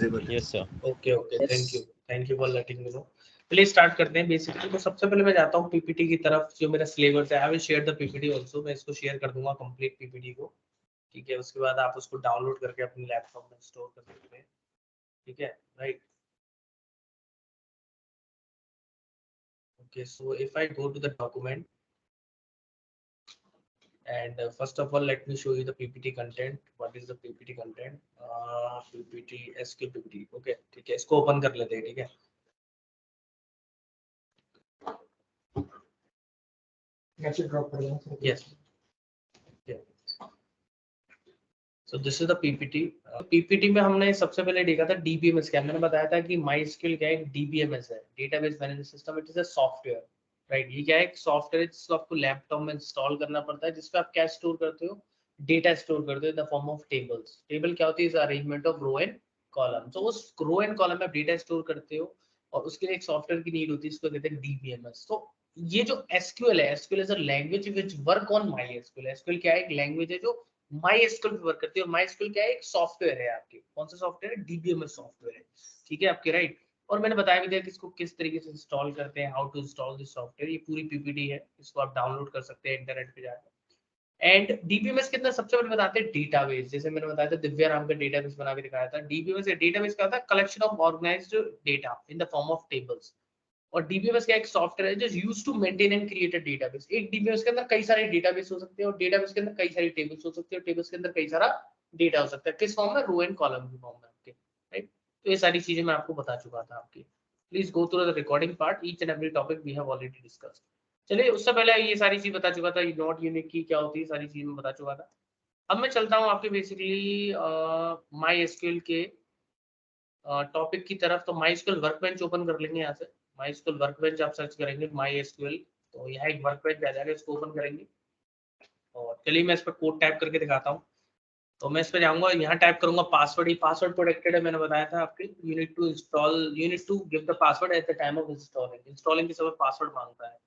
Yes sir. Okay okay, thank you for letting me know. चलिए start करते हैं। Basically तो सबसे पहले मैं जाता हूँ पीपीटी की तरफ। जो मेरा सिलेबस है, I will share the PPT also. मैं इसको शेयर कर दूंगा कंप्लीट पीपीटी को, ठीक है। उसके बाद आप उसको डाउनलोड करके अपने लैपटॉप में स्टोर कर सकते हैं, ठीक है, right. Okay, so if I go to the document and first of all let me show you the ppt content. What is the ppt content? ppt sql ppt, okay, ठीक है। इसको open कर लेते हैं, ठीक है। yes yeah. so this is the ppt। ppt में हमने सबसे पहले देखा था dbms क्या। मैंने बताया था कि MySQL क्या है, dbms है, database management system. It is a software, right. ये क्या है, एक सॉफ्टवेयर जिसको आपको लैपटॉप में इंस्टॉल करना पड़ता है, जिसपे आप क्या स्टोर करते हो, डेटा स्टोर करते हो in the form of tables. Table क्या होती है, is arrangement of row and column. तो उस रो एंड कॉलम में आप डेटा स्टोर करते हो और उसके लिए एक सॉफ्टवेयर की नीड होती है, इसको कहते हैं डीबीएमएस। तो ये जो एसक्यूएल है, SQL is a language which work on MySQL। SQL क्या है, एक लैंग्वेज है जो MySQL पे वर्क करती है। और MySQL क्या है, एक सॉफ्टवेयर है आपके। कौन सा सॉफ्टवेयर है, डीबीएमएस सॉफ्टवेयर है, ठीक है आपके, राइट। और मैंने बताया भी था कि इसको किस तरीके से इंस्टॉल करते हैं, how to install this software. ये पूरी पीपीटी है, इसको आप डाउनलोड कर सकते हैं इंटरनेट पे जाकर। एंड डीबीएमएस के अंदर सबसे पहले बताते हैं डेटाबेस। जैसे मैंने बताया था दिव्या राम का डेटाबेस बना के दिखाया था। डीबीएमएस डेटाबेस क्या होता है, collection of organised data in the form of tables. और डीबीएमएस का एक सॉफ्टवेयर है जो used to maintain and create a database. एक डीबीएमएस के अंदर कई सारे डेटाबेस हो सकते हैं और डेटाबेस के अंदर कई सारी टेबल्स हो सकती है और टेबल्स के अंदर कई सारा डेटा हो सकता है। किस फॉर्म में, रो एंड कॉलम की फॉर्म में आपके, राइट। तो ये सारी चीजें मैं आपको बता चुका था आपकी। Please go through the recording part, each and every topic we have already discussed. चलिए, उससे पहले ये सारी चीज बता चुका था, नॉट यूनिक की क्या होती है, सारी चीज मैं बता चुका था। अब मैं चलता हूँ आपके बेसिकली MySQL के टॉपिक की तरफ। तो MySQL वर्कबेंच ओपन कर लेंगे यहाँ से। MySQL वर्कबेंच आप सर्च करेंगे MySQL, तो यहाँ एक वर्कबेंच आ जाएगा, इसको ओपन करेंगे। और चलिए मैं इस पर कोड टाइप करके दिखाता हूँ। तो मैं इस पर जाऊंगा, यहाँ टाइप करूंगा पासवर्ड। ही पासवर्ड प्रोटेक्टेड है, मैंने बताया था आपके। You need to give the password at the time of installing. Installing के समय पासवर्ड मांगता है,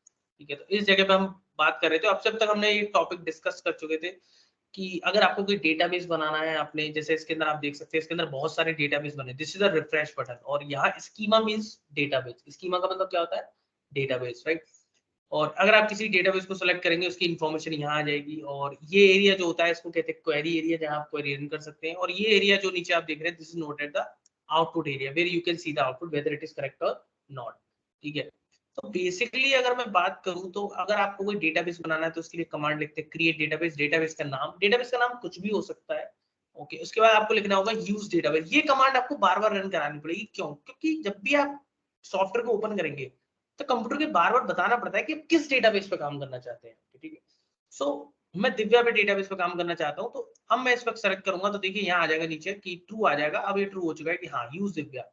ठीक है। तो इस जगह पे हम बात कर रहे थे, अब तक हमने ये टॉपिक डिस्कस कर चुके थे कि अगर आपको कोई डेटाबेस बनाना है आपने, जैसे इसके अंदर आप देख सकते हैं, इसके अंदर बहुत सारे डेटाबेस बने। This is a refresh button. और यहाँ स्कीमा मींस डेटाबेस। स्कीमा का मतलब क्या होता है, डेटाबेस, राइट। और अगर आप किसी डेटाबेस को सेलेक्ट करेंगे, उसकी इन्फॉर्मेशन यहाँ आ जाएगी। और ये एरिया जो होता है, इसको कहते हैं क्वेरी एरिया, जहाँ आप क्वेरी रन कर सकते हैं। और ये एरिया जो नीचे आप देख रहे हैं, this is noted the output area, where you can see the output whether it is correct और नॉट, ठीक है। तो बेसिकली अगर मैं बात करूं, तो अगर आपको कोई डेटाबेस बनाना है तो उसके लिए कमांड लिखते हैं क्रिएट डेटाबेस। डेटाबेस का नाम कुछ भी हो सकता है, ओके। उसके बाद आपको लिखना होगा यूज डेटाबेस। ये कमांड आपको बार बार रन करानी पड़ेगी। क्यों? क्योंकि जब भी आप सॉफ्टवेयर को ओपन करेंगे तो कंप्यूटर के बार बार बताना पड़ता है कि आप किस डेटाबेस पे काम करना चाहते हैं, ठीक है। सो मैं दिव्या पे डेटाबेस पे काम करना चाहता हूँ। तो अब मैं इस वक्त सेलेक्ट करूंगा, तो देखिए यहाँ आ जाएगा नीचे कि ट्रू आ जाएगा। अब ये ट्रू हो चुका है कि हाँ, यूज दिव्या।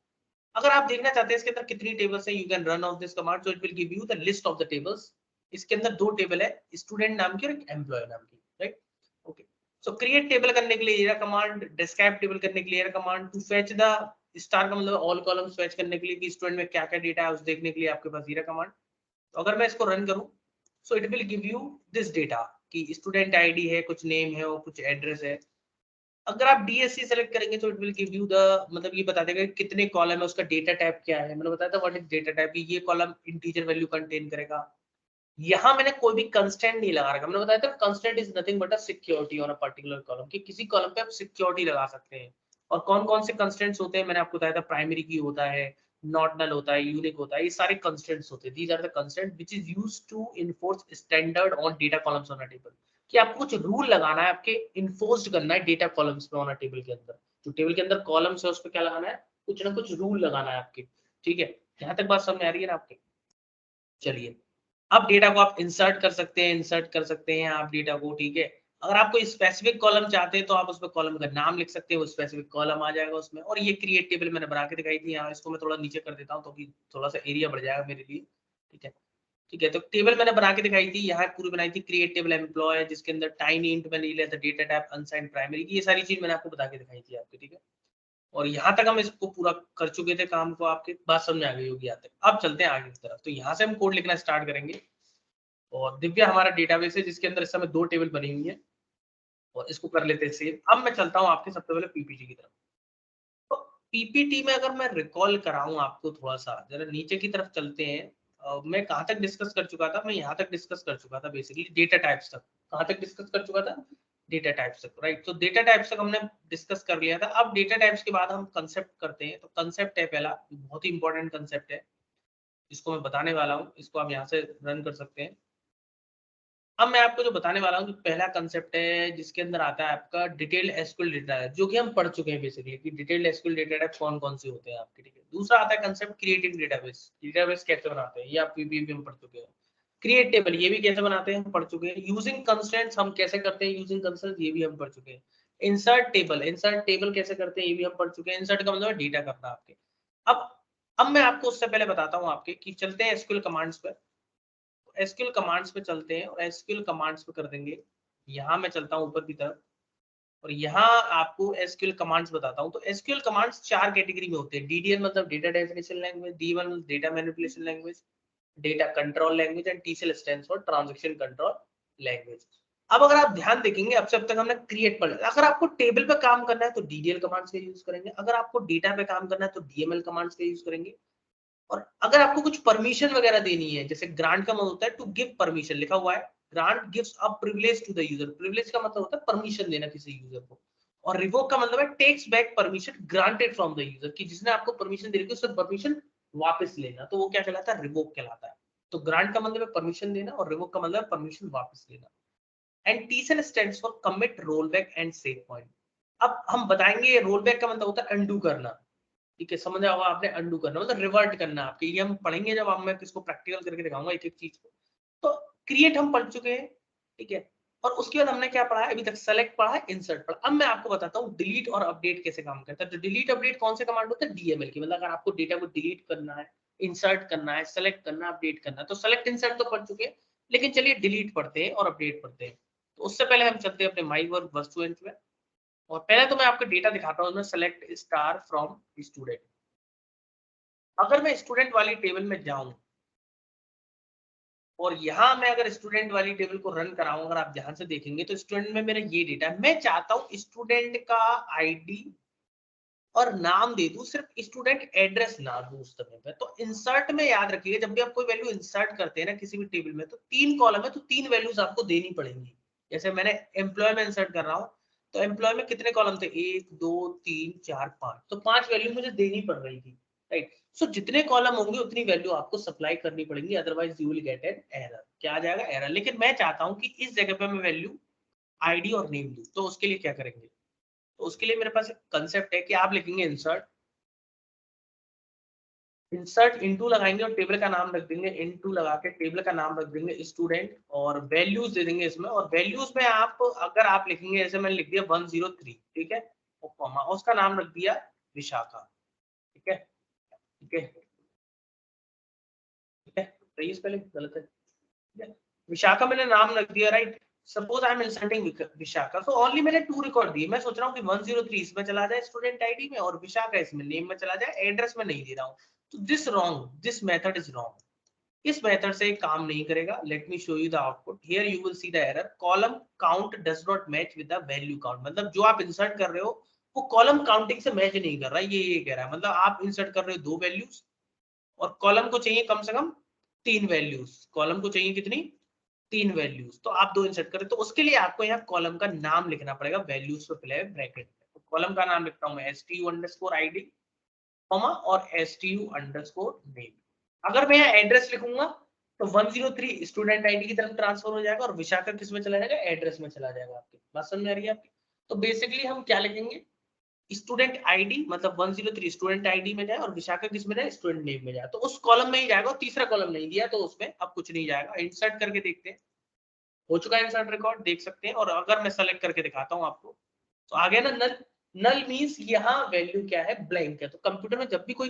अगर आप देखना चाहते हैं इसके अंदर कितनी टेबल्स हैं, you can run of this command, so it will give you the list of the tables. इसके अंदर 2 टेबल है, स्टूडेंट नाम की और एक एम्प्लॉय नाम की, राइट, ओके। सो क्रिएट टेबल करने के लिए ये कमांड, डिस्क्राइब टेबल करने के लिए command, to fetch the star का मतलब ऑल कॉलम्स फेच करने के लिए कि स्टूडेंट में क्या क्या डेटा है उस देखने के लिए आपके पास ये कमांड। तो अगर मैं इसको रन करूं, so it will give you this data कि स्टूडेंट आईडी है, कुछ नेम है और कुछ एड्रेस है। अगर आप डीएससी सेलेक्ट करेंगे तो it will give you the, मतलब ये बता देगा कितने कॉलम है, उसका डेटा टाइप क्या है। मैंने बताया था व्हाट इज डेटा टाइप, ये कॉलम इंटीजर वैल्यू कंटेन करेगा। यहाँ मैंने कोई भी कंस्टेंट नहीं लगा रखा। मैंने बताया था constant is nothing but a security on a particular column, कि किसी कॉलम पे आप सिक्योरिटी लगा सकते हैं। और कौन कौन से कंस्टेंट्स होते हैं, मैंने आपको बताया था प्राइमरी की होता है, नॉट नल होता है, यूनिक होता है, ये सारे कंस्टेंट्स होते हैं। These are the constant which is used to enforce standard on data columns on a table. कि आपको कुछ रूल लगाना है, आपके इन्फोर्स्ड करना है डेटा कॉलम्स पे ऑन अ टेबल के अंदर। जो टेबल के अंदर कॉलम्स है उस पे क्या लगाना है, कुछ ना कुछ रूल लगाना है आपके, ठीक है। यहाँ तक बात समझ में आ रही है ना आपके? चलिए, अब डेटा को आप इंसर्ट कर सकते हैं आप डेटा को, ठीक है। अगर आप कोई स्पेसिफिक कॉलम चाहते हैं तो आप उसमें कॉलम का नाम लिख सकते हैं, वो स्पेसिफिक कॉलम आ जाएगा उसमें। और ये क्रिएट टेबल मैंने बना के दिखाई थी यहाँ, इसको मैं थोड़ा नीचे कर देता हूँ तो कि थोड़ा सा एरिया बढ़ जाएगा मेरे लिए, ठीक है। ठीक है, तो टेबल मैंने बना के दिखाई थी यहाँ, पूरी बनाई थी क्रिएट टेबल एम्प्लॉय, जिसके अंदर टाइनी इंट मैंने लिया था, डेटा टाइप अनसाइंड प्राइमरी की, ये सारी चीज मैंने आपको बता के दिखाई थी आपकी, ठीक है। और यहाँ तक हम इसको पूरा कर चुके थे काम को, आपके बात समझ आ गई होगी यहाँ तक। अब चलते हैं आगे की तरफ। तो यहाँ से हम कोड लिखना स्टार्ट करेंगे। और दिव्या हमारा डेटाबेस है जिसके अंदर इस समय 2 टेबल बनी हुई है, और इसको कर लेते हैं सेव। अब मैं चलता हूँ आपके सबसे पहले पीपीटी की तरफ। तो पीपीटी में अगर मैं रिकॉल कराऊं आपको थोड़ा सा, जरा नीचे की तरफ चलते हैं। मैं कहाँ तक डिस्कस कर चुका था? मैं यहाँ तक डिस्कस कर चुका था बेसिकली, डेटा टाइप्स तक। कहाँ तक डिस्कस कर चुका था? डेटा टाइप्स तक, राइट। तो डेटा टाइप्स तक हमने डिस्कस कर लिया था। अब डेटा टाइप्स के बाद हम कंसेप्ट करते हैं। तो कंसेप्ट है पहला, बहुत ही इंपॉर्टेंट कंसेप्ट है, जिसको मैं बताने वाला हूँ। इसको आप यहाँ से रन कर सकते हैं। अब मैं आपको जो बताने वाला हूँ, पहला कंसेप्ट है जिसके अंदर आता है आपका डिटेल्ड एसक्यूएल डेटा टाइप, जो कि हम पढ़ चुके हैं बेसिकली कि डिटेल्ड एसक्यूएल डेटा टाइप कौन कौन से होते हैं आपके, ठीक है। दूसरा आता है कंसेप्ट क्रिएटिंग डेटाबेस, डेटाबेस कैसे बनाते हैं, ये आप पीपीपी में पढ़ चुके हैं। क्रिएट टेबल, ये भी कैसे बनाते हैं हम पढ़ चुके हैं। यूजिंग कंस्ट्रेंट्स, हम कैसे करते हैं यूजिंग कंस्ट्रेंट्स, ये भी हम पढ़ चुके हैं। इंसर्ट टेबल, इंसर्ट टेबल कैसे करते हैं ये भी हम पढ़ चुके हैं। इंसर्ट का मतलब डेटा करना आपके। अब मैं आपको उससे पहले बताता हूँ आपके कि चलते हैं एसक्यूएल कमांड्स पर। एसक्यूएल कमांड्स पे चलते हैं और एसक्यूएल कमांड्स पे कर देंगे। यहाँ मैं चलता हूँ ऊपर की तरफ और यहाँ आपको एसक्यूएल कमांड्स बताता हूँ। तो एसक्यूएल कमांड्स 4 कैटेगरी में होते हैं। डीडीएल मतलब data definition language, D1 data manipulation language, data control language and TCL stands for transaction control language. अब अगर आप ध्यान देखेंगे, अब तक हमने क्रिएट पढ़ा। अगर आपको टेबल पे काम करना है तो डीडीएल कमांड्स का यूज करेंगे, अगर आपको डेटा पे काम करना है तो डीएमएल कमांड्स का यूज करेंगे, और अगर आपको कुछ परमिशन वगैरह देनी है, जैसे ग्रांट का मतलब होता है टू गिव परमिशन, लिखा हुआ है grant gives a privilege to the user. Privilege का मतलब होता है परमिशन देना किसी यूजर को, और रिवोक का मतलब है takes back permission granted from the user, कि जिसने आपको परमिशन दे रखी है उससे परमिशन वापस लेना, तो वो क्या कहलाता है? रिवोक कहलाता है। तो ग्रांट का मतलब है परमिशन देना और रिवोक का मतलब है परमिशन वापस लेना। And TCL stands for commit, roll back and save point. अब हम बताएंगे रोल बैक का मतलब होता है अंडू करना, ठीक है, समझ आओ आपने अंडू करना मतलब रिवर्ट करना आपके। ये हम पढ़ेंगे जब हम, मैं किसको प्रैक्टिकल करके दिखाऊंगा एक एक चीज को। तो क्रिएट हम पढ़ चुके हैं, ठीक है। और उसके बाद हमने क्या पढ़ा है अभी तक? सेलेक्ट पढ़ा है, इंसर्ट पढ़ा। अब मैं आपको बताता हूँ डिलीट और अपडेट कैसे काम करता है। तो डिलीट अपडेट कौन से कमांड होते हैं? डीएमएल की। मतलब अगर आपको डेटा को डिलीट करना है, इंसर्ट करना है, सेलेक्ट करना है, अपडेट करना है। तो सेलेक्ट इंसर्ट तो पढ़ चुके हैं, लेकिन चलिए डिलीट पढ़ते हैं और अपडेट पढ़ते हैं। तो उससे पहले हम चलते हैं अपने माई वर्क वर्चुएंट में, और पहले तो मैं आपको डेटा दिखाता हूँ। Select star from student. अगर मैं स्टूडेंट वाली टेबल में जाऊं और यहाँ मैं अगर स्टूडेंट वाली टेबल को रन कराऊं, अगर आप ध्यान से देखेंगे तो स्टूडेंट में मेरा ये डेटा है। मैं चाहता हूँ स्टूडेंट का आईडी और नाम दे दूं, सिर्फ स्टूडेंट एड्रेस ना दूं उस समय पे। तो इंसर्ट में याद रखिएगा, जब भी आप कोई वैल्यू इंसर्ट करते हैं ना किसी भी टेबल में, तो 3 कॉलम है तो 3 वैल्यूज आपको देनी पड़ेंगी। जैसे मैंने एम्प्लॉय में इंसर्ट कर रहा हूँ, तो एम्प्लॉय में कितने कॉलम थे? 1 2 3 4 5, तो 5 वैल्यू मुझे देनी पड़ रही थी, राइट। सो जितने कॉलम होंगे उतनी वैल्यू आपको सप्लाई करनी पड़ेगी, otherwise you will get an error. क्या आ जाएगा? एरर। लेकिन मैं चाहता हूँ कि इस जगह पे मैं वैल्यू आईडी और नेम दूं, तो उसके लिए क्या करेंगे? तो उसके लिए मेरे पास एक कंसेप्ट है कि आप लिखेंगे इंसर्ट, इंसर्ट इनटू लगाएंगे और टेबल का नाम रख देंगे, इनटू लगा के टेबल का नाम रख देंगे स्टूडेंट, और वैल्यूज दे देंगे इसमें। और वैल्यूज में आप अगर आप लिखेंगे, जैसे मैंने लिख दिया 103, ठीक है, और कॉमा, उसका नाम रख दिया विशाखा, ठीक है, ठीक है, ठीक है। तो ये पहले गलत है, ठीक है? विशाखा मैंने नाम रख दिया, right. Suppose I am inserting Vishakha, so only मैंने 2 रिकॉर्ड दिए। मैं सोच रहा हूँ कि 103 इसमें चला जाए स्टूडेंट आईडी में, और विशाखा इसमें नेम में चला जाए, एड्रेस में नहीं दे रहा हूँ। तो this wrong, this method is wrong. इस मेथड से काम नहीं करेगा। Let me show you the output. Here you will see the error, column count does not match with the value count. मतलब जो आप इंसर्ट कर रहे हो वो कॉलम काउंटिंग से मैच नहीं कर रहा है, ये कह रहा है। मतलब आप इंसर्ट कर रहे हो 2 वैल्यूज और कॉलम को चाहिए कम से कम 3 वैल्यूज। कॉलम को चाहिए कितनी? 3 वैल्यूज। तो आप 2 इंसर्ट करें, तो उसके लिए आपको यहाँ कॉलम का नाम लिखना पड़ेगा, वैल्यूज को पहले ब्रैकेट में। तो कॉलम का नाम लिखता हूँ मैं stu_id, कॉमा, और stu_name। अगर मैं यहाँ एड्रेस लिखूंगा तो 103 स्टूडेंट आईडी की तरफ ट्रांसफर हो जाएगा और विशाखा किस में चला जाएगा? एड्रेस में चला जाएगा। आपकी बात समझ में आ रही है आपकी? तो बेसिकली हम क्या लिखेंगे? स्टूडेंट आईडी मतलब 103 स्टूडेंट आईडी में जाए और विशाखा किस में जाए? स्टूडेंट नेम में जाए। तो उस कॉलम में ही जाएगा, और तीसरा कॉलम नहीं दिया तो उसमें अब कुछ नहीं जाएगा। इंसर्ट करके देखते हैं, हो चुका है इंसर्ट रिकॉर्ड, देख सकते हैं। और अगर मैं सेलेक्ट करके दिखाता हूँ आपको, तो आ गया ना नल। नल मींस यहाँ वैल्यू क्या है? ब्लैंक है। तो कंप्यूटर में जब भी कोई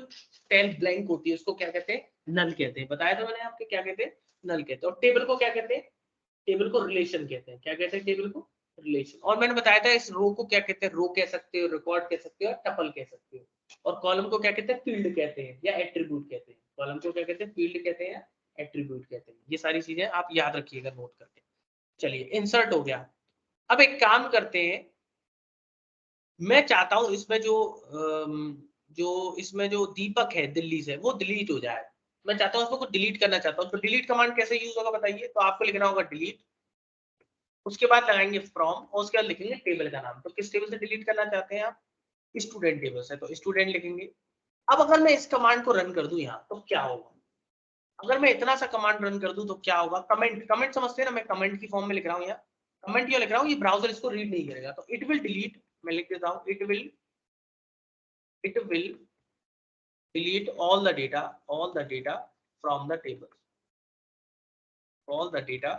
टेल ब्लैंक होती है उसको क्या कहते हैं? नल कहते हैं। बताया था मैंने आपके, क्या कहते हैं? नल कहते हैं। और टेबल को क्या कहते हैं? टेबल को रिलेशन कहते हैं। क्या कहते हैं? टेबल को रिलेशन। और मैंने बताया था इस रो को क्या कहते हैं? रो कह सकते हो, रिकॉर्ड कह सकते हो, टपल कह सकते हो। और कॉलम को क्या कहते हैं? फील्ड कहते हैं या एट्रीब्यूट कहते हैं। कॉलम को क्या कहते हैं? फील्ड कहते हैं या एट्रीब्यूट कहते हैं। ये सारी चीजें आप याद रखिएगा नोट करके। चलिए इंसर्ट हो गया। अब एक काम करते हैं, मैं चाहता हूं इसमें जो जो इसमें जो दीपक है दिल्ली से, वो डिलीट हो जाए, मैं चाहता हूँ उसको डिलीट करना चाहता हूँ, तो डिलीट कमांड कैसे यूज होगा बताइए? तो आपको लिखना होगा डिलीट, उसके बाद लगाएंगे फ्रॉम और उसके बाद लिखेंगे टेबल का नाम। तो किस टेबल से डिलीट करना चाहते हैं आप? स्टूडेंट टेबल से, तो स्टूडेंट लिखेंगे। अब अगर मैं इस कमांड को रन कर दूं यहाँ, तो क्या होगा? अगर मैं इतना सा कमांड रन कर दूं तो क्या होगा? कमेंट, कमेंट समझते हैं ना, मैं कमेंट की फॉर्म में लिख रहा हूँ यहाँ, कमेंट ये लिख रहा हूँ, ये ब्राउजर इसको रीड नहीं करेगा, तो इट विल डिलीट, मैं लिख देता हूँ it will delete all the data from the tables, all the data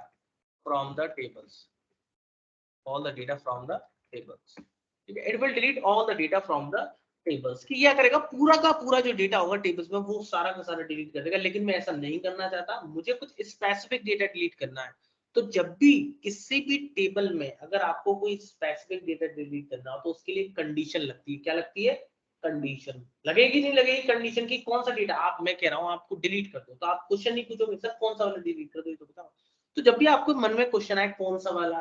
from the tables, all the data from the tables, ठीक है? It will delete all the data from the tables, कि क्या करेगा? पूरा का पूरा जो डेटा होगा टेबल्स में वो सारा का सारा डिलीट कर देगा। लेकिन मैं ऐसा नहीं करना चाहता, मुझे कुछ स्पेसिफिक डेटा डिलीट करना है। तो जब भी किसी भी टेबल में अगर आपको कोई स्पेसिफिक डेटा डिलीट करना हो, तो उसके लिए कंडीशन लगती है। क्या लगती है? कंडीशन लगेगी। नहीं लगेगी कंडीशन की? कौन सा डेटा आप, मैं कह रहा हूँ आपको डिलीट कर दो, तो आप क्वेश्चन नहीं पूछोगे सर कौन सा वाला डिलीट कर दो, ये तो बताओ। तो जब भी आपको मन में क्वेश्चन आए कौन सा वाला,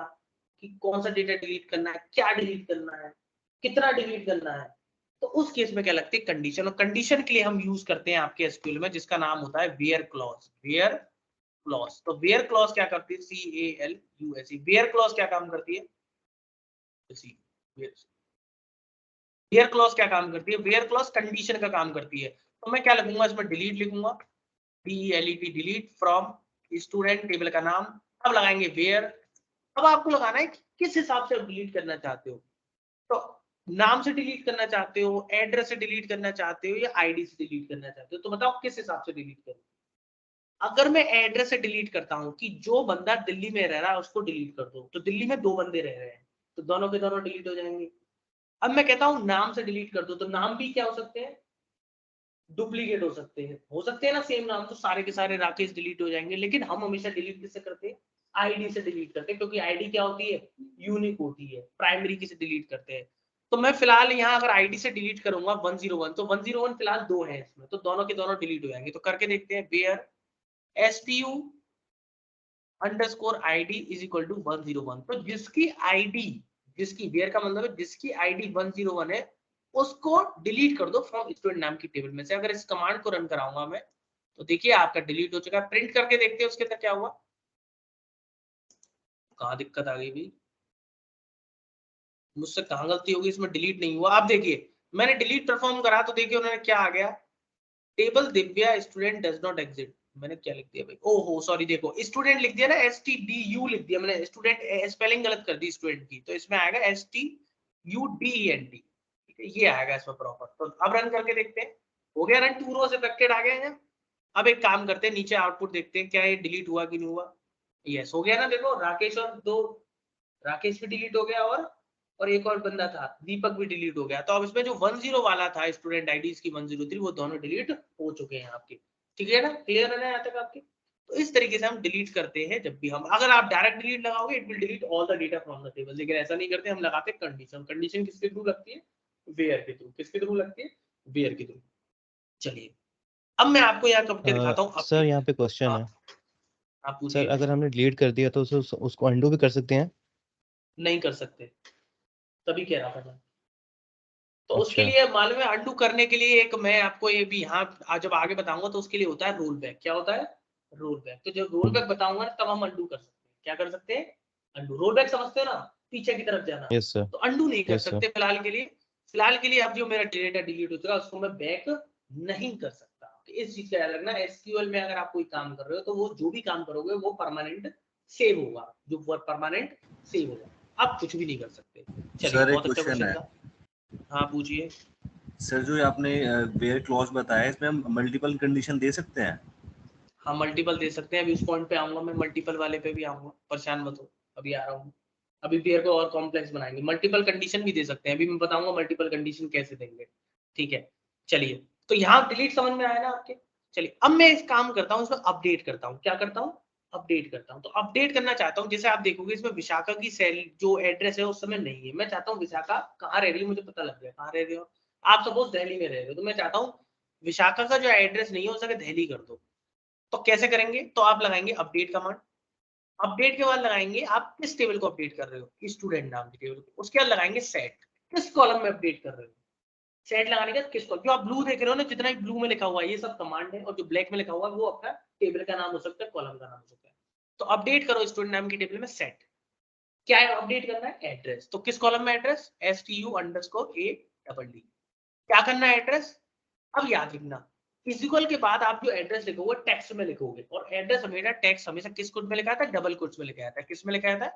कि कौन सा डेटा डिलीट करना है, क्या डिलीट करना है, कितना डिलीट करना है, तो उस केस में क्या लगती है? कंडीशन। और कंडीशन के लिए हम यूज करते हैं आपके एसक्यूएल में जिसका नाम होता है वेयर क्लॉज। वेयर क्लॉज, तो वेयर क्लॉज क्या करती है? CALUSE, वेयर क्लॉज क्या काम करती है? वेयर क्लॉज क्या काम करती है? वेयर क्लॉज कंडीशन का काम करती है। तो मैं क्या लिखूंगा इसमें? डिलीट लिखूंगा, DELET, delete from student table का नाम। अब लगाएंगे वेयर। अब आपको लगाना है कि किस हिसाब से डिलीट करना चाहते हो। तो नाम से डिलीट करना चाहते हो, एड्रेस से डिलीट करना चाहते हो, या आईडी से डिलीट करना चाहते हो? तो बताओ किस हिसाब से डिलीट करूं। अगर मैं एड्रेस से डिलीट करता हूं कि जो बंदा दिल्ली में रह रहा है उसको डिलीट कर दो, तो दिल्ली में 2 बंदे रह रहे हैं, तो दोनों के दोनों डिलीट हो जाएंगे। अब मैं कहता हूं नाम से डिलीट कर दो, तो नाम भी क्या हो सकते हैं? डुप्लीकेट हो सकते हैं ना सेम नाम, तो सारे के सारे राकेश डिलीट हो जाएंगे। लेकिन हम हमेशा डिलीट किससे करते हैं? आईडी से डिलीट करते हैं, क्योंकि आईडी क्या होती है? यूनिक होती है। प्राइमरी की से डिलीट करते हैं। तो मैं फिलहाल यहाँ अगर आईडी से डिलीट करूंगा 101, तो 101 फिलहाल 2 है इसमें, तो दोनों के दोनों डिलीट हो जाएंगे। तो करके देखते हैं, where STU underscore ID is equal to 101। तो जिसकी आईडी, जिसकी वेयर का मतलब है जिसकी आईडी 101 है, उसको डिलीट कर दो फ्रॉम स्टूडेंट नाम की टेबल में से। अगर इस कमांड को रन कराऊंगा मैं, तो देखिए आपका डिलीट हो चुका है। प्रिंट करके देखते हैं उसके अंदर क्या हुआ। कहाँ दिक्कत आ गई भाई? मुझसे कहाँ गलती होगी? इसमें डिलीट नहीं हुआ। आप देखिए मैंने डिलीट परफॉर्म करा, तो देखिए उन्होंने क्या आ गया? Table Divya student does not exit. मैंने क्या लिख दिया भाई? ओहो सॉरी, देखो स्टूडेंट लिख दिया ना, STDU लिख दिया मैंने। स्टूडेंट स्पेलिंग गलत कर दी स्टूडेंट की, तो इसमें आएगा STUDENT। ठीक है, ये आएगा इसमें प्रॉपर। तो अब रन करके देखते हैं, हो गया रन, 2 रोज अफेक्टेड आ गए हैं। अब एक काम करते हैं, नीचे आउटपुट देखते हैं क्या ये डिलीट हुआ कि नहीं हुआ। यस हो गया ना, देखो राकेश और 2, राकेश भी डिलीट हो गया, और एक और बंदा था दीपक भी डिलीट हो गया। तो अब इसमें जो 10 वाला था स्टूडेंट आईडीज की 103, वो दोनों डिलीट हो चुके हैं आपके। ठीक है ना? क्लियर है ना यहाँ तक आपके? तो इस तरीके से हम डिलीट करते हैं जब भी हम, अगर आप डायरेक्ट डिलीट लगाओगे it will delete all the data from the table, लेकिन ऐसा नहीं करते, हम लगाते हैं कंडीशन। कंडीशन किसके थ्रू लगती है? वेयर के थ्रू। किसके थ्रू लगती है? वेयर के थ्रू। चलिए अब मैं आपको यहाँ करके दिखाता हूँ सर यहाँ अपडेट। पे क्वेश्चन हाँ, है आप सर, पूछिए। अगर हमने डिलीट कर दिया तो उसको अंडू भी कर सकते हैं? नहीं कर सकते, तभी कह रहा था मैं। तो उसके अच्छा। लिए मालूम है, अंडू करने के लिए एक मैं आपको ये भी यहाँ जब आगे बताऊंगा, तो उसके लिए होता है रोल बैक। क्या होता है? Roll back. तो जब रोल बैक बताऊंगा ना, तब हम अंडू कर सकते हैं। क्या कर सकते हैं? अंडू। रोल बैक समझते हो ना, पीछे की तरफ जाना। Yes sir. तो अंडू नहीं कर यस सर। सकते फिलहाल के लिए। फिलहाल के लिए अब जो मेरा डेटा डिलीट हो चुका है उसको मैं बैक नहीं कर सकता। तो इस चीज का याद रखना, एसक्यूएल में अगर आप कोई काम कर रहे हो, तो वो जो भी काम करोगे वो परमानेंट सेव होगा, जो परमानेंट सेव होगा। आप कुछ भी नहीं कर सकते। चलिए सर एक बहुत अच्छा क्वेश्चन क्वेश्चन है। था। हाँ पूछिए। सर जो आपने वेयर क्लॉज बताया, इसमें हम मल्टीपल कंडीशन दे सकते हैं? हाँ मल्टीपल दे सकते हैं। अभी उस पॉइंट पे आऊंगा मैं, मल्टीपल वाले पे भी आऊंगा, परेशान मत हो, अभी आ रहा हूँ। अभी पेयर को और कॉम्प्लेक्स बनाएंगे, मल्टीपल कंडीशन भी दे सकते हैं। अभी मैं बताऊंगा मल्टीपल कंडीशन कैसे देंगे। ठीक है चलिए। तो यहाँ डिलीट समझ में आया ना आपके? चलिए अब मैं इस काम करता हूँ, इसमें अपडेट करता हूँ। क्या करता हूँ? अपडेट करता हूँ। तो अपडेट करना चाहता हूँ, जैसे आप देखोगे इसमें विशाखा की सेल जो एड्रेस है उस समय नहीं है। मैं चाहता हूँ विशाखा कहाँ रह रही है, मुझे पता लग गया कहाँ रह रही हो। आप सपोज दिल्ली में रह रहे हो, तो मैं चाहता हूँ विशाखा का जो एड्रेस नहीं हो सके दिल्ली कर दो। तो कैसे करेंगे? तो आप लगाएंगे अपडेट कमांड। अपडेट के बाद लगाएंगे आप किस टेबल को अपडेट कर रहे हो, स्टूडेंट नाम की टेबल को। उसके बाद लगाएंगे सेट, किस कॉलम में अपडेट कर रहे हो। सेट लगाने का किस कॉलम, जो आप ब्लू देख रहे हो ना, जितना भी ब्लू में लिखा हुआ है ये सब कमांड है, और जो ब्लैक में लिखा हुआ है वो आपका टेबल का नाम हो सकता है, कॉलम का नाम हो सकता है। तो अपडेट करो स्टूडेंट नाम की टेबल में सेट, क्या है अपडेट करना है, एड्रेस। तो किस कॉलम में एड्रेस, STU_A_D, क्या करना है एड्रेस। अब याद रखना फिजिकल के बाद आप जो एड्रेस लिखोगे टेक्स्ट में लिखोगे, और एड्रेस हमेशा टेक्स्ट हमेशा किस कोड में लिखा था, डबल कोट्स में लिखा था। किस में लिखा था,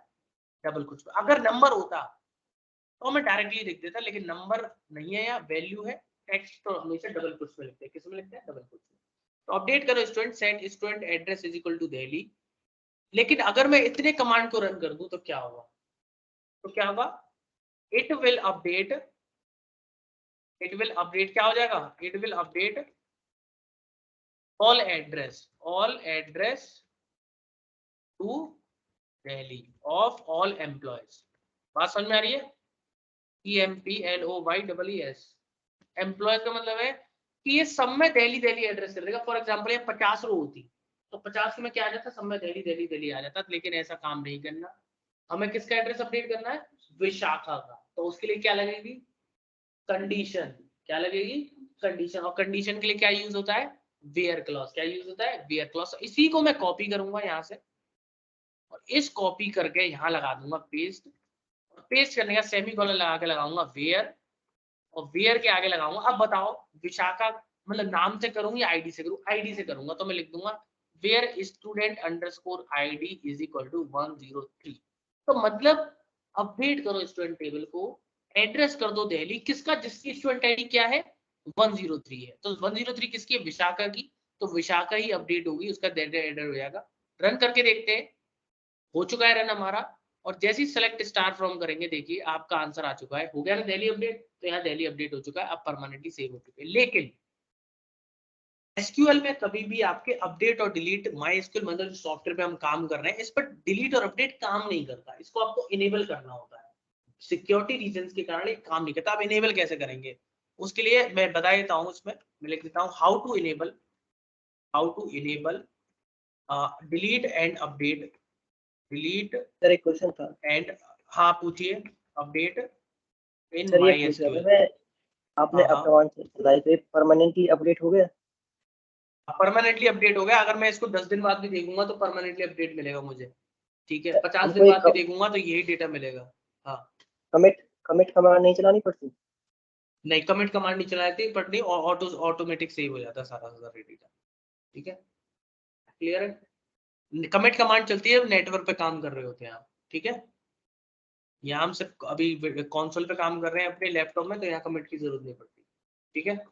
डबल कोट्स में। अगर नंबर होता तो मैं डायरेक्टली लिख देता, लेकिन नंबर नहीं है या वैल्यू है, टेक्स्ट तो हमेशा डबल कोट्स में लिखते हैं। किस में लिखते हैं, डबल कोट्स में। तो अपडेट करो student, set student address is equal to Delhi. लेकिन अगर मैं इतने कमांड को रन कर दूं तो क्या होगा, तो क्या होगा, इट विल अपडेट क्या हो जाएगा, it will update all address to Delhi of all employees। बात समझ में आ रही है, EMPLOYEES, एम्प्लॉयज का मतलब है कि ये सब में दिल्ली एड्रेस कर देगा। फॉर एग्जांपल ये 50 रो होती तो 50 में क्या आ जाता, सब में दिल्ली आ जाता, लेकिन ऐसा काम नहीं करना। हमें किसका एड्रेस अपडेट करना है, विशाखा का। तो उसके लिए क्या लगेगी, कंडीशन, क्या लगेगी, कंडीशन। और कंडीशन के लिए क्या यूज होता है, वेयर क्लॉज। क्या यूज होता है, वेयर क्लॉज। इसी को मैं कॉपी करूंगा यहाँ से, और इस कॉपी करके यहाँ लगा दूंगा पेस्ट, और पेस्ट करने का सेमीकोलन लगा के लगाऊंगा वेयर, और वेयर के आगे लगाऊंगा। अब बताओ विशाखा मतलब नाम से करूँ या आईडी से करूँ, आईडी से करूंगा तो मैं लिख दूंगा where student underscore ID is equal to 103। तो मतलब अपडेट करो स्टूडेंट टेबल को, एड्रेस कर दो दिल्ली, किसका, जिसकी स्टूडेंट आईडी क्या है, 103 है। तो 103 किसकी है, विशाखा की। तो विशाखा ही अपडेट होगी, उसका डेटा एडर हो जाएगा। रन करके देखते हैं, हो चुका है रन हमारा। और जैसे ही सेलेक्ट स्टार फ्रॉम करेंगे, देखिए आपका आंसर आ चुका है, हो गया ना दिल्ली अपडेट। तो यहाँ दिल्ली अपडेट हो चुका है, अब परमानेंटली सेव हो चुके हैं। लेकिन एसक्यूएल में कभी भी आपके अपडेट और डिलीट, माई एसक्यूएल मतलब जो सॉफ्टवेयर पे हम काम कर रहे हैं, इस पर डिलीट और अपडेट काम नहीं करता। इसको आपको इनेबल करना होता है, सिक्योरिटी रीजंस के कारण ये काम नहीं करता। आप इनेबल कैसे करेंगे, उसके लिए मैं बता देता हूँ। इसमें मैं लिख देता हूँ how to enable delete and update, delete sir एक क्वेश्चन था एंड, हाँ पूछिए, अपडेट इन सर, ये माई पूछ रहा था एसक्यूएल। मैं, आपने हाँ, अब कमांड चलाई तो परमानेंटली अपडेट हो गया। परमानेंटली अपडेट हो गया। अगर मैं इसको 10 दिन बाद भी देखूंगा तो परमानेंटली अपडेट मिलेगा मुझे, ठीक है। 50 हमको दिन एक बाद भी देखूंगा तो यही डेटा मिलेगा। हाँ, कमिट कमिट कमांड नहीं चलानी पड़ती। नहीं कमिट कमांड नहीं चलाती, बट नहीं ऑटोमेटिक सेव हो जाता सारा डेटा, ठीक है। क्लियर है, कमिट कमांड चलती है नेटवर्क पे काम कर रहे होते हैं आप, ठीक है। यहाँ हम सिर्फ अभी कंसोल पे काम कर रहे हैं अपने लैपटॉप में, तो यहाँ कमिट की जरूरत नहीं पड़ती, ठीक है।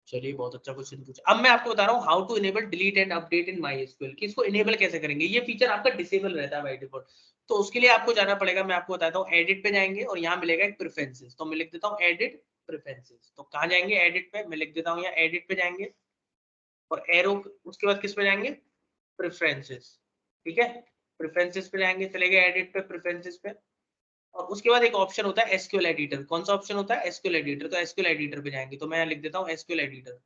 चलिए बहुत अच्छा क्वेश्चन पूछा। अब मैं आपको बता रहा हूँ how to enable delete and update in my SQL, कि इसको इनेबल कैसे करेंगे। ये फीचर आपका डिसेबल रहता है बाय डिफॉल्ट, तो उसके लिए आपको जाना पड़ेगा। मैं आपको बताता हूँ, एडिट पे जाएंगे और यहाँ मिलेगा एक प्रेफरेंसेस, तो मैं लिख देता हूँ एडिट प्रेफरेंसेस। तो कहाँ जाएंगे, एडिट पे, मैं लिख देता हूँ यहाँ एडिट पे जाएंगे, और एरो उसके बाद किस पे जाएंगे, प्रेफरेंसेस, ठीक है। प्रेफरेंसेस पे जाएंगे, चले गए एडिट पे, प्रेफरेंसेस पे। और उसके बाद एक ऑप्शन होता है एसक्यूएल एडिटर। कौन सा ऑप्शन होता है, एसक्यूएल एडिटर। तो एसक्यूएल एडिटर पे जाएंगे, तो मैं यहाँ लिख देता हूँ एसक्यूएल एडिटर,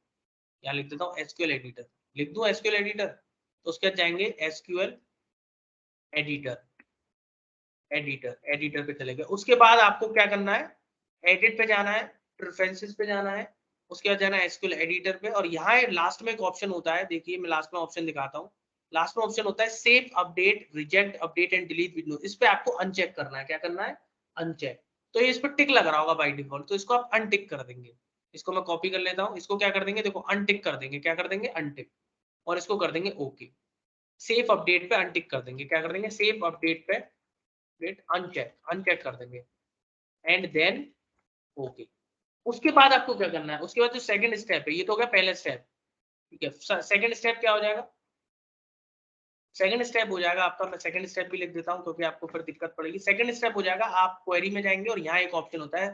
यहाँ लिख देता हूँ एसक्यूएल एडिटर, लिख दूं एसक्यूएल एडिटर। तो उसके बाद जाएंगे एसक्यूएल एडिटर, एडिटर पे चले गए। उसके बाद आपको क्या करना है, एडिट पे जाना है, प्रेफरेंसेस पे जाना है, उसके बाद जाना है एसक्यूएल एडिटर पे। और यहाँ लास्ट में एक ऑप्शन होता है, देखिए मैं लास्ट में ऑप्शन दिखाता हूँ। लास्ट में ऑप्शन होता है save update, reject update and delete with. इस पे आपको अनचेक करना है, क्या करना है, अनचेक। तो ये इस पर टिक लग रहा होगा बाय डिफॉल्ट, तो इसको आप अनटिक कर देंगे। इसको मैं कॉपी कर लेता हूँ, इसको क्या कर देंगे, देखो अनटिक कर देंगे, क्या कर देंगे, अनटिक। और इसको कर देंगे ओके। सेफ अपडेट पे अनटिक कर देंगे, क्या कर देंगे, सेफ अपडेट पे अपडेट अनचेक कर देंगे, एंड देन ओके। उसके बाद आपको क्या करना है, उसके बाद जो सेकंड स्टेप है, ये तो हो गया पहला स्टेप, ठीक है। सेकंड स्टेप क्या हो जाएगा, सेकंड स्टेप हो जाएगा आपका, मैं सेकंड स्टेप भी लिख देता हूं क्योंकि आपको फिर दिक्कत पड़ेगी। सेकंड स्टेप हो जाएगा, आप क्वेरी में जाएंगे और यहाँ एक ऑप्शन होता है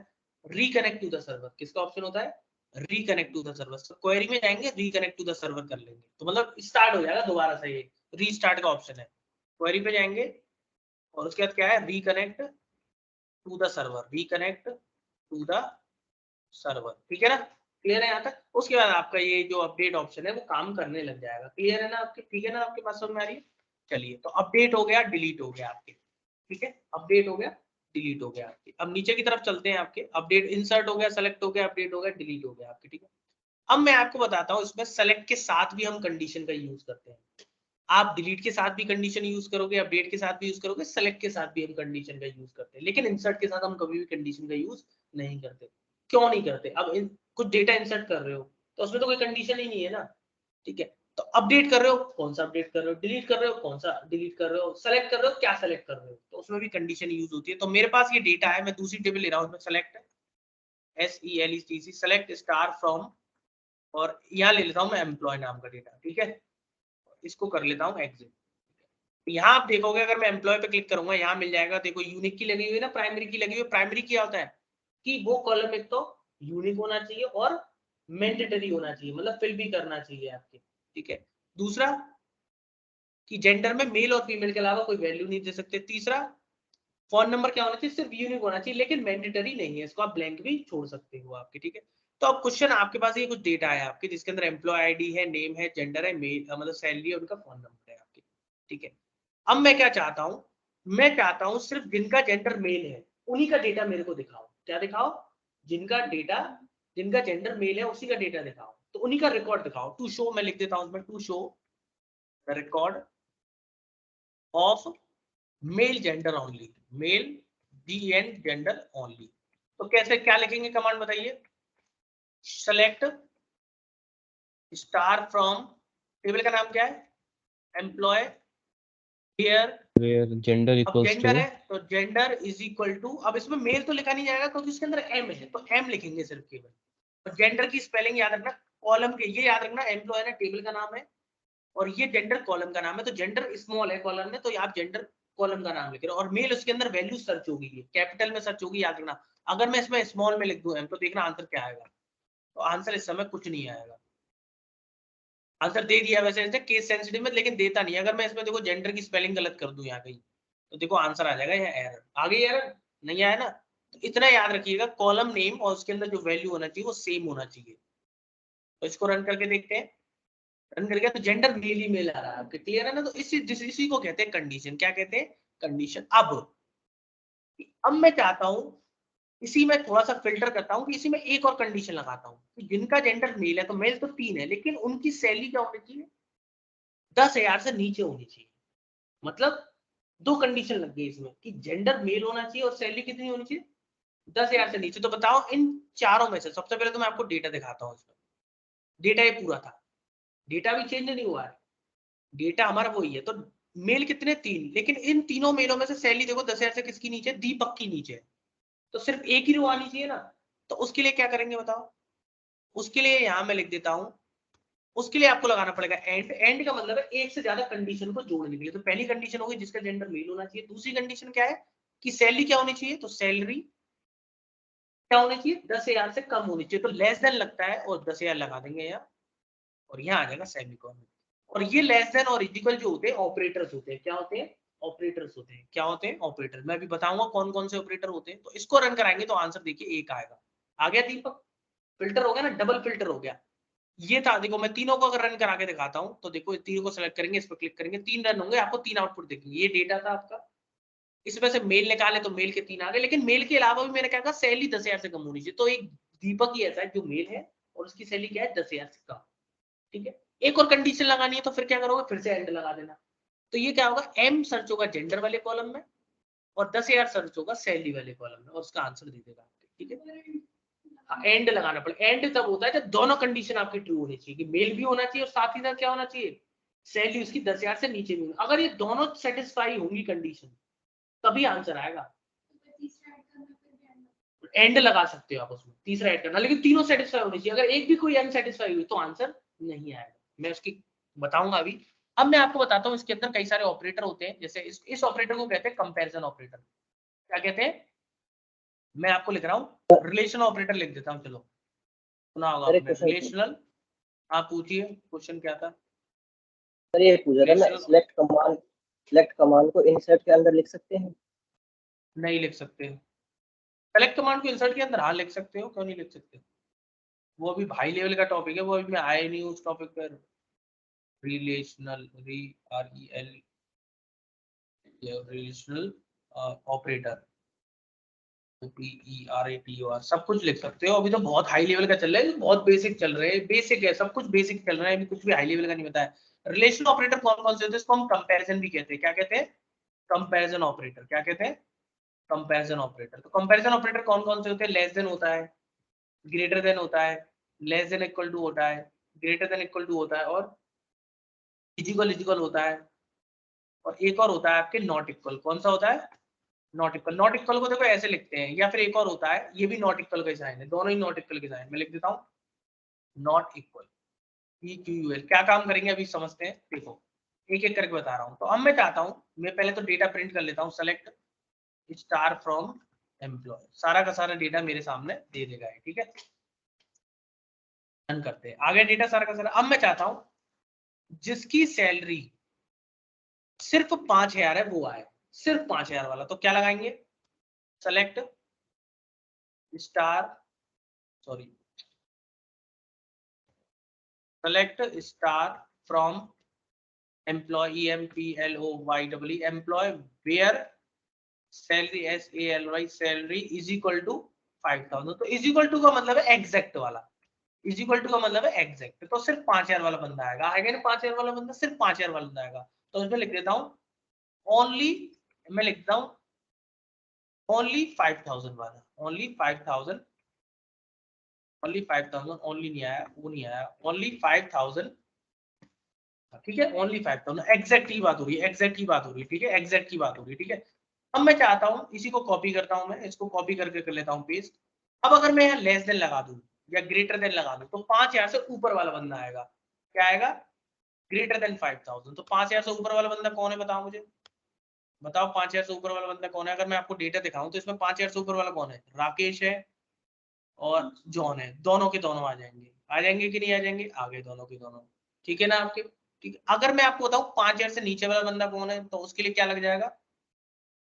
रिकनेक्ट टू द सर्वर। किसका ऑप्शन होता है, रिकनेक्ट टू द सर्वर। तो क्वेरी में जाएंगे, रिकनेक्ट टू द सर्वर कर लेंगे, तो मतलब स्टार्ट हो जाएगा दोबारा से। ये रीस्टार्ट का ऑप्शन है, क्वेरी पे जाएंगे और उसके बाद क्या है, reconnect to the server, reconnect to the server, ठीक है ना। क्लियर है यहाँ तक। उसके बाद आपका ये जो अपडेट ऑप्शन है वो काम करने लग जाएगा। क्लियर है ना आपके, ठीक है ना, आपके पास समझ में आ रही है। चलिए, तो अपडेट हो गया, डिलीट हो गया आपके, ठीक है, अपडेट हो गया, डिलीट हो गया आपके। अब नीचे की तरफ चलते हैं, आपके अपडेट इंसर्ट हो गया, सेलेक्ट हो गया, अपडेट हो गया, डिलीट हो गया आपके, ठीक है। अब मैं आपको बताता हूँ इसमें सेलेक्ट के साथ भी हम कंडीशन का यूज करते हैं। आप डिलीट के साथ भी कंडीशन यूज करोगे, अपडेट के साथ भी यूज करोगे, सेलेक्ट के साथ भी हम कंडीशन का यूज करते हैं, लेकिन इंसर्ट के साथ हम कभी भी कंडीशन का यूज नहीं करते। क्यों नहीं करते? अब कुछ डेटा इंसर्ट कर रहे हो तो उसमें तो कोई कंडीशन ही नहीं है ना, ठीक है। तो अपडेट कर रहे हो, कौन सा अपडेट कर रहे हो, डिलीट कर रहे हो, कौन सा डिलीट कर रहे हो, सेलेक्ट कर रहे हो, क्या सेलेक्ट कर रहे हो, तो उसमें भी कंडीशन यूज होती है। तो मेरे पास ये डेटा है, मैं दूसरी टेबल ले रहा हूँ, उसमें select SELECT select star from, और यहाँ ले लेता हूँ मैं एम्प्लॉय नाम का डेटा, ठीक है। इसको कर लेता हूँ एग्जिट। यहाँ आप देखोगे अगर मैं एम्प्लॉय पे क्लिक करूंगा, यहाँ मिल जाएगा, देखो यूनिक की लगी हुई है ना, प्राइमरी की लगी हुई है। प्राइमरी क्या होता है कि वो कॉलम एक तो यूनिक होना चाहिए और मैंडेटरी होना चाहिए, मतलब फिल भी करना चाहिए आपके, ठीक है। दूसरा कि जेंडर में मेल और फीमेल के अलावा कोई वैल्यू नहीं दे सकते। तीसरा फोन नंबर क्या होना चाहिए, सिर्फ यूनिक होना चाहिए, लेकिन मैंडेटरी नहीं है, इसको आप ब्लैंक भी छोड़ सकते हो आपके, ठीक है। तो अब क्वेश्चन आपके पास ये कुछ डेटा है आपके, जिसके अंदर एम्प्लॉय आईडी है, नेम है, जेंडर है, मेल मतलब सैलरी है, उनका फोन नंबर है आपके, ठीक है। अब मैं क्या चाहता हूं, मैं चाहता हूं सिर्फ जिनका जेंडर मेल है उन्हीं का डेटा मेरे को दिखाओ। क्या दिखाओ? जिनका जेंडर मेल है उसी का डेटा दिखाओ, तो उन्हीं का रिकॉर्ड दिखाओ। टू शो, मैं लिख देता हूं उसमें, to show the record of male gender only, male DN gender only. तो कैसे, क्या लिखेंगे कमांड बताइए? सेलेक्ट स्टार फ्रॉम, टेबल का नाम क्या है? एम्प्लॉय हियर, where gender अब equals जेंडर to है तो जेंडर इज इक्वल टू, अब इसमें मेल तो लिखा नहीं जाएगा क्योंकि इसके अंदर M है, तो M लिखेंगे सिर्फ केवल। और जेंडर की स्पेलिंग याद रखना, कॉलम के ये याद रखना, एम्प्लॉय ना टेबल का नाम है और ये जेंडर कॉलम का नाम है, तो जेंडर स्मॉल है कॉलम में, तो आप जेंडर कॉलम का नाम लिख रहे हो, और मेल उसके अंदर वैल्यू सर्च होगी, ये कैपिटल में सर्च होगी, याद रखना। अगर मैं इसमें स्मॉल में लिख दूं M, तो देखना आंसर क्या आएगा। तो आंसर इस समय कुछ नहीं आएगा। आंसर दे दिया वैसे इसने केस सेंसिटिव में, लेकिन देता नहीं। अगर मैं इसमें देखो जेंडर की स्पेलिंग गलत कर दूं यहाँ कहीं, तो देखो आंसर आ जाएगा यहाँ एरर। आगे एरर नहीं आया ना, तो इतना याद रखिएगा, कॉलम नेम और उसके अंदर जो वैल्यू होना चाहिए वो सेम होना चाहिए। तो इसको रन करके देखते हैं। रन करके तो जेंडर मेल ही मेल आ रहा है आपके, क्लियर है ना। तो इसी को कहते हैं कंडीशन। क्या कहते हैं? कंडीशन। अब मैं चाहता हूं इसी में थोड़ा सा फिल्टर करता हूँ कि इसी में एक और कंडीशन लगाता हूँ कि जिनका जेंडर मेल है, तो मेल तो 3 है, लेकिन उनकी सैलरी क्या होनी चाहिए? 10,000 से नीचे होनी चाहिए। मतलब दो कंडीशन लग गई इसमें कि जेंडर मेल होना चाहिए और सैलरी कितनी होनी चाहिए? 10,000 से नीचे। तो बताओ इन चारों में से, सबसे पहले तो मैं आपको डेटा दिखाता हूँ। इसमें डेटा ये पूरा था, डेटा भी चेंज नहीं हुआ है, डेटा हमारा वही है। तो मेल कितने? 3, लेकिन इन तीनों मेलों में से सैलरी देखो 10,000 से किसकी नीचे? दीपक की नीचे। तो सिर्फ एक ही रो आनी चाहिए ना। तो उसके लिए क्या करेंगे बताओ? उसके लिए यहां मैं लिख देता हूं, उसके लिए आपको लगाना पड़ेगा एंड। एंड का मतलब है एक से ज्यादा कंडीशन को जोड़ने के लिए। तो पहली कंडीशन होगी जिसका जेंडर मेल होना चाहिए। दूसरी कंडीशन क्या है कि सैलरी क्या होनी चाहिए? तो सैलरी क्या होनी चाहिए? 10,000 से कम होनी चाहिए। तो लेस देन लगता है और 10,000 लगा देंगे यहाँ, और यहाँ आ जाएगा सेमीकोलन। और ये लेस देन और इक्वल जो होते हैं ऑपरेटर्स होते हैं। क्या होते हैं? ऑपरेटर्स होते हैं। क्या होते हैं? ऑपरेटर। मैं भी बताऊंगा कौन कौन से ऑपरेटर होते हैं। तो इसको रन कराएंगे तो आंसर देखिए एक आएगा। आ गया दीपक? फिल्टर हो गया ना, डबल फिल्टर हो गया। ये था, देखो मैं तीनों को अगर रन करा के दिखाता हूं, तो देखो तीनों को सेलेक्ट करेंगे, इस पर क्लिक करेंगे, 3 रन होंगे, आपको 3 आउटपुट देखेंगे। ये डेटा था आपका, इसमें से मेल निकाले तो मेल के 3 आ गए, लेकिन मेल के अलावा भी मैंने क्या कहा, सैलरी 10,000 से कम होनी चाहिए। तो एक दीपक ही ऐसा है जो मेल है और उसकी सैलरी क्या है? 10,000 से कम, ठीक है। एक और कंडीशन लगानी है, तो फिर क्या करोगे? फिर से एंड लगा देना। तो ये क्या होगा? M सर्च होगा जेंडर वाले कॉलम में और 10,000 सर्च होगा सैलरी वाले कॉलम में, और उसका आंसर दे देगा, ठीक है। एंड लगाना पड़ेगा। एंड तब होता है जब दोनों कंडीशन आपकी ट्रू होनी चाहिए, कि मेल भी होना चाहिए और साथ ही साथ क्या होना चाहिए? सैलरी उसकी 10,000 से नीचे भी होनी। अगर ये दोनों सेटिस्फाई होंगी कंडीशन, तभी आंसर आएगा। एंड लगा सकते हो आप उसमें, तीसरा ऐड करना, लेकिन तीनों सेटिस्फाई होनी चाहिए। अगर एक भी कोई अनसेटिस्फाई हुई तो आंसर नहीं आएगा। मैं उसकी बताऊंगा अभी। अब मैं आपको बताता हूँ इसके अंदर कई सारे ऑपरेटर होते हैं। जैसे इस ऑपरेटर को कहते हैं कंपैरिजन ऑपरेटर। क्या कहते हैं? मैं आपको लिख रहा हूँ, रिलेशन ऑपरेटर लिख देता हूँ। चलो सुना होगा सर एक आपने, क्वेश्चन पूछ रिलेशनल। आप पूछिए, क्वेश्चन क्या था? सर, ये पूछा था मैं, रिलेशनल सिलेक्ट कमांड को इंसर्ट के अंदर लिख सकते हैं? नहीं लिख सकते। सेलेक्ट कमांड को इंसर्ट के अंदर हाँ लिख सकते हो, क्यों नहीं लिख सकते? वो अभी हाई लेवल का टॉपिक है, वो अभी मैं आया नहीं हूँ उस टॉपिक पर। Relational, REL, relational operator, PERATOR सब कुछ लिख सकते हो। अभी तो बहुत हाई लेवल का चल रहा है, बहुत बेसिक चल रहे हैं, बेसिक है सब कुछ, बेसिक चल रहा है, अभी कुछ भी हाई लेवल का नहीं बताया। रिलेशन ऑपरेटर कौन कौन से होते हैं, इसको हम कंपैरिजन भी कहते हैं। क्या कहते हैं? Comparison operator. क्या कहते हैं? Comparison operator. तो कंपैरिजन ऑपरेटर कौन कौन से होते हैं? लेस देन होता है, ग्रेटर देन होता है, लेस देन इक्वल टू होता है, ग्रेटर देन इक्वल टू होता है, और इक्वल होता है, और एक और होता है आपके नॉट इक्वल। कौन सा होता है? Not equal. नॉट इक्वल को देखो ऐसे लिखते हैं, या फिर एक और होता है, ये भी नॉट इक्वल का साइन है, दोनों ही नॉट इक्वल के साइन। मैं लिख देता हूँ नॉट इक्वल, EQUL। क्या काम करेंगे अभी समझते हैं, देखो एक एक करके बता रहा हूँ। तो अब मैं चाहता हूँ, मैं पहले तो डेटा प्रिंट कर लेता हूँ। सेलेक्ट स्टार फ्रॉम एम्प्लॉय, सारा का सारा डेटा मेरे सामने दे देगा, ठीक है। रन करते हैं, आगे डेटा सारा का सारा। अब मैं चाहता हूँ जिसकी सैलरी सिर्फ 5,000 है वो आए, सिर्फ 5,000 वाला। तो क्या लगाएंगे? Select star, sorry, select star from employ, EMPLOY, employ where salary SALY salary is equal to 5,000। तो इज इक्वल टू का मतलब है एग्जैक्ट वाला, इज इक्वल टू का मतलब है एग्जैक्ट। तो सिर्फ 5,000 वाला बंदा आएगा, आएगा ना 5,000 वाला बंदा, सिर्फ 5,000 वाला बंदा आएगा। तो उसमें लिख देता हूँ ओनली, मैं लिखता हूँ ओनली 5,000 वाला, ओनली 5,000, ओनली 5,000, ओनली नहीं आया, वो नहीं आया, ओनली 5,000, ठीक है। ओनली 5,000 एग्जैक्ट की बात हो रही है, एग्जैक्ट की बात हो रही है, ठीक है, एग्जैक्ट की बात हो रही है, ठीक है। अब मैं चाहता हूँ इसी को कॉपी करता हूँ, मैं इसको कॉपी करके कर लेता हूँ पेस्ट। अब अगर मैं यहाँ लेस देन लगा दूं या ग्रेटर देन लगा दूं, तो 5,000 से ऊपर वाला बंदा आएगा। क्या आएगा? Greater than 5,000। तो 5,000 से ऊपर वाला बंदा कौन है बताओ मुझे, बताओ 5,000 से ऊपर वाला बंदा कौन है। अगर मैं आपको डेटा दिखाऊं तो इसमें 5,000 से ऊपर वाला कौन है? राकेश है और जॉन है, दोनों के दोनों आ जाएंगे, आ जाएंगे कि नहीं आ जाएंगे? आ गए दोनों के दोनों, ठीक है ना आपके, ठीक है। अगर मैं आपको बताऊं 5,000 से नीचे वाला बंदा कौन है, तो उसके लिए क्या लग जाएगा?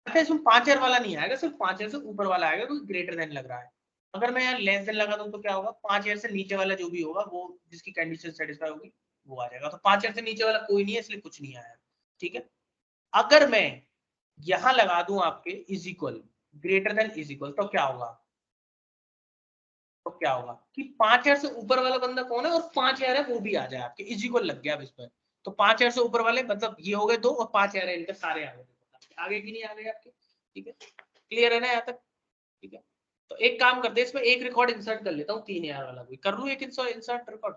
अच्छा, इसमें 5,000 वाला नहीं आएगा, सिर्फ 5,000 से ऊपर वाला आएगा, क्योंकि ग्रेटर देन लग रहा है। अगर मैं यहाँ लेस देन लगा दूं तो क्या होगा? 5,000 से नीचे वाला जो भी होगा, वो जिसकी कंडीशन सेटिस्फाई होगी वो आ जाएगा। तो 5,000 से नीचे वाला कोई नहीं है, इसलिए कुछ नहीं आया, ठीक है। अगर मैं यहां लगा दूं आपके is equal, greater than is equal, तो क्या होगा? तो क्या होगा कि 5,000 से ऊपर वाला बंदा कौन है और 5,000 है वो भी आ जाए आपके, इज इक्वल लग गया अब इस पर। तो 5,000 से ऊपर वाले मतलब ये हो गए 2 और 5,000 है, इनके सारे आ गए, आगे की नहीं आ गए आपके, ठीक है। क्लियर है ना यहाँ तक? ठीक है। तो एक काम करते हैं, इसमें एक रिकॉर्ड इंसर्ट कर लेता हूँ, 3,000 वाला भी कर लूँ एक इंसर्ट रिकॉर्ड,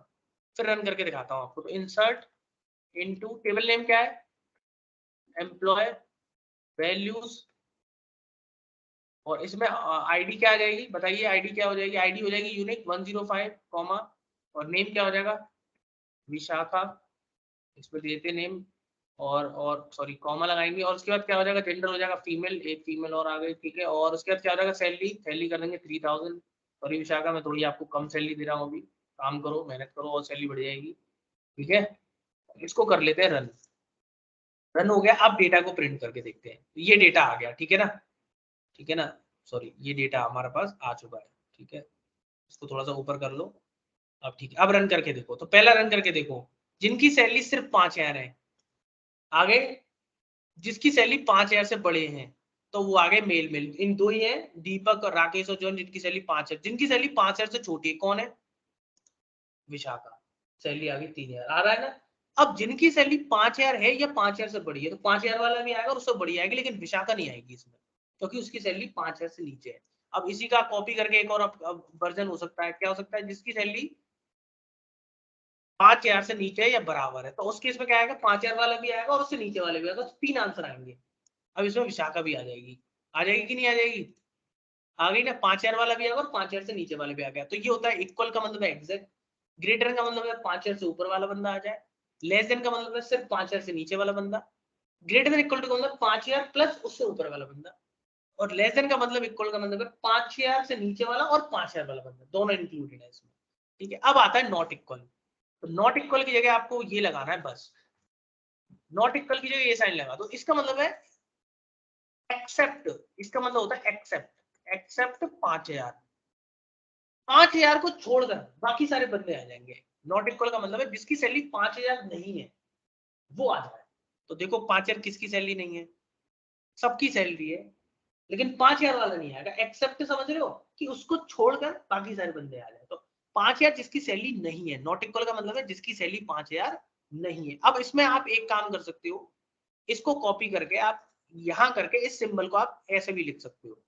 फिर रन करके दिखाता हूँ आपको। तो इंसर्ट इनटू, टेबल नेम क्या है? एम्प्लॉय वैल्यूज, और इसमें आईडी क्या आ जाएगी बताइए? आईडी क्या हो जाएगी? आईडी हो जाएगी यूनिक 105 कॉमा, और नेम क्या हो जाएगा? विशाखा, इसमें देते नेम, और सॉरी कॉमा लगाएंगे, और उसके बाद क्या हो जाएगा? जेंडर हो जाएगा फीमेल, एक फीमेल और आ गई, ठीक है। और उसके बाद क्या हो जाएगा? सैलरी, सैलरी कर देंगे 3,000। सॉरी विशाखा, मैं थोड़ी आपको कम सैलरी दे रहा हूँ अभी, काम करो मेहनत करो और सैलरी बढ़ जाएगी, ठीक है। इसको कर लेते हैं रन, रन हो गया। अब डेटा को प्रिंट करके देखते हैं, ये डेटा आ गया, ठीक है ना, ठीक है ना, सॉरी ये डेटा हमारे पास आ चुका है, ठीक है। इसको थोड़ा सा ऊपर कर लो, अब ठीक है। अब रन करके देखो, तो पहला रन करके देखो, जिनकी सैलरी सिर्फ 5,000 है आगे, जिसकी सैलरी 5,000 से बड़े हैं तो वो आगे मेल मेल, इन दो ही हैं, दीपक और राकेश और जॉन, जिनकी सैलरी 5,000, जिनकी सैलरी 5,000 से छोटी है कौन है? विशाखा, सैलरी आ गई 3,000, आ रहा है ना। अब जिनकी सैलरी 5,000 है या 5,000 से बड़ी है, तो 5,000 वाला भी आएगा और उससे बड़ी आएगी, लेकिन विशाखा नहीं आएगी इसमें, क्योंकि उसकी सैलरी 5,000 से नीचे है। अब इसी का कॉपी करके एक और वर्जन हो सकता है, क्या हो सकता है? जिसकी सैलरी 5,000 से नीचे है या बराबर है, तो उस केस में क्या आएगा? 5,000 वाला भी आएगा और उससे नीचे वाले भी आएगा, तो 3 आंसर आएंगे। अब इसमें विशाखा भी आ जाएगी, आ जाएगी कि नहीं आ जाएगी? आ गई ना, 5,000 वाला भी आएगा और 5,000 से नीचे वाले भी आ गया। तो ये होता है इक्वल का मतलब है एग्जैक्ट, ग्रेटर का मतलब है 5,000 से ऊपर वाला बंदा आ जाए, लेस देन का मतलब है सिर्फ 5,000 से नीचे वाला बंदा, ग्रेटर देन इक्वल टू का मतलब 5,000 प्लस उससे ऊपर वाला बंदा, और लेस देन का मतलब इक्वल का मतलब है 5,000 से नीचे वाला और 5,000 वाला बंदा, दोनों इंक्लूडेड है इसमें, ठीक है। अब आता है नॉट इक्वल। तो नॉट इक्वल की जगह आपको ये लगाना है बस, नॉट इक्वल की जगह ये साइन लगा दो। इसका मतलब है एक्सेप्ट, इसका मतलब होता है एक्सेप्ट, एक्सेप्ट 5,000, 5,000 को छोड़कर बाकी सारे बंदे आ जाएंगे। नॉट इक्वल का मतलब है जिसकी सैलरी 5,000 नहीं है वो आ जाए। तो देखो 5,000 किसकी सैलरी नहीं है? सबकी सैलरी है, लेकिन 5000 वाला नहीं आएगा, एक्सेप्ट समझ रहे हो कि उसको छोड़कर बाकी सारे बंदे आ जाए। तो 5000 जिसकी सैलरी नहीं है, नॉट इक्वल का मतलब है जिसकी सैलरी 5000 नहीं है। अब इसमें आप एक काम कर सकते हो, इसको कॉपी करके आप यहां करके इस सिंबल को आप ऐसे भी लिख सकते हो,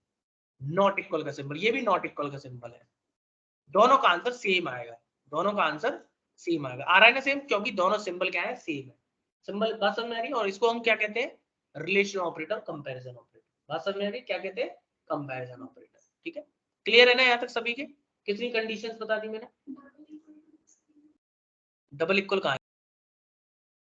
नॉट इक्वल का सिंबल, ये भी नॉट इक्वल का सिंबल है। दोनों का आंसर सेम आएगा, दोनों का आंसर सेम आएगा। आ रहा है ना सेम, क्योंकि दोनों सिंबल क्या है, सेम है। सिंबल बात समझ में आ रही है? और इसको हम क्या कहते हैं, रिलेशन ऑपरेटर, कंपैरिजन ऑपरेटर। बात समझ में आ रही है? क्या कहते हैं, कंपैरिजन ऑपरेटर। ठीक है, क्लियर है ना यहाँ तक सभी के? कितनी कंडीशंस बता दी मैंने? डबल इक्वल कहाँ